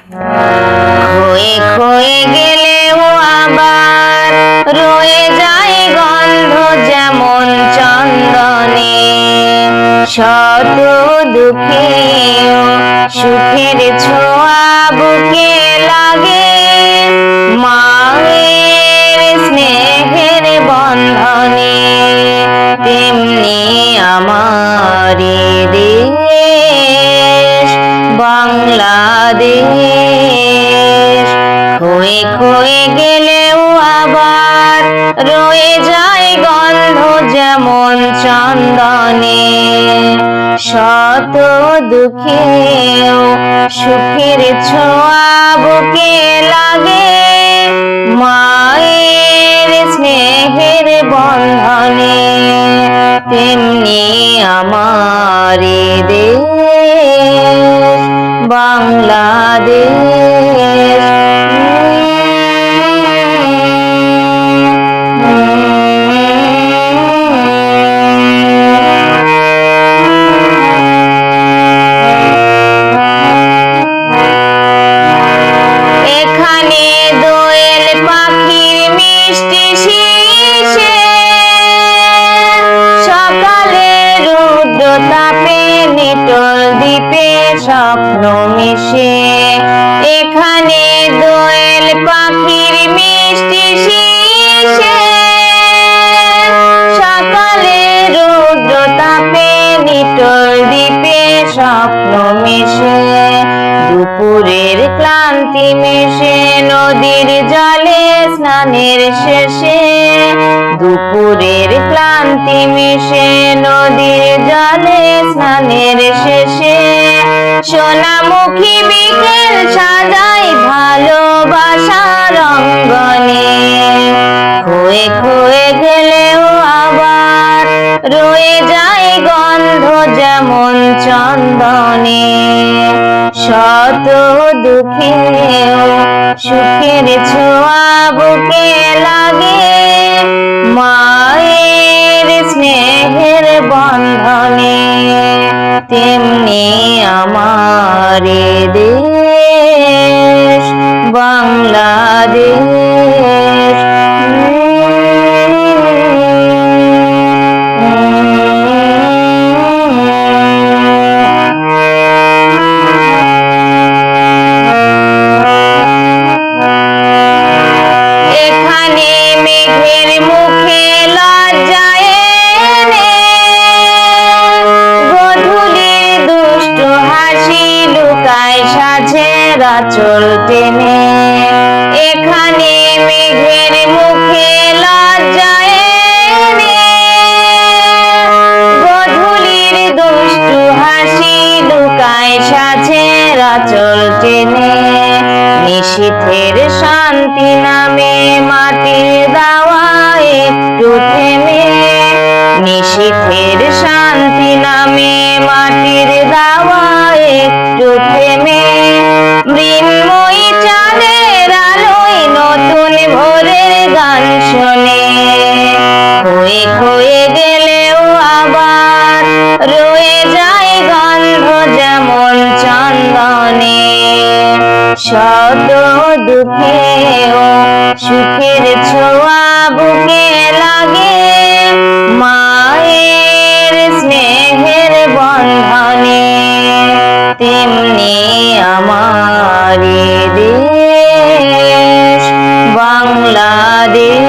ক্ষয়ে ক্ষয়ে গেলেও আবার রয়ে যায় গন্ধ যেমন চন্দনে। শত দুঃখেও সুখের ছোঁয়া বুকে লাগে, মায়ের স্নেহের বন্ধনে। তেমনি আমার দেশ বাংলাদেশ, ক্ষয়ে ক্ষয়ে গেলেও আবার রয়ে যায় গন্ধ যেমন চন্দনে। শত দুঃখেও সুখের ছোঁয়া বুকে লাগে, মায়ের স্নেহের বন্ধনে। তেমনি আমার দেশ বাংলাদেশ। এখানে দোয়েল পাখির মিষ্টি শিশে, সকালে রুদ্র তাপে নিটোল দ্বীপে স্বপ্ন মিশে। এখানে দোয়েল পাখির মিষ্টি শিশে, সকালে রুদ্র তাপে নিটোল দ্বীপে স্বপ্ন মিশে। দুপুরের ক্লান্তি মিশে নদীর জলে স্নানের শেষে, দুপুরের ক্লান্তি মিশে নদীর জলে স্নানের শেষে। সোনামুখী বিকেল সাজাই ভালোবাসার অঙ্গনে। ক্ষয়ে ক্ষয়ে গেলেও আবার রয়ে যায় গন্ধ যেমন চন্দনে। শত দুঃখেও সুখের ছোঁয়া বুকে লাগে, মায়ের স্নেহের বন্ধনে। তেমনি আমার দেশ বাংলাদেশ। এখানে মেঘের মুখে লজ্জায় এনে, গধূলির দুষ্টু হাসি লুকায় সাঝের আঁচল টেনে। এখানে মেঘের মুখে লজ্জায় এনে, গধূলির দুষ্টু হাসি লুকায় সাঝের আঁচল টেনে। নিশীথের শান্তি নামে মাটির দাওয়া একটু থেমে, নিশীথের শান্তি নামে মাটির দাওয়া একটু থেমে। মৃন্ময়ী চাঁদের আলোয় নতুন ভোরের গান শোনে। ক্ষয়ে ক্ষয়ে গেলেও আবার রয়ে যায় গন্ধ যেমন চন্দনে। শত দুঃখেও সুখের ছোঁয়া বুকে লাগে, মায়ের স্নেহের বন্ধনে। তেমনি আমার দেশ বাংলাদেশ।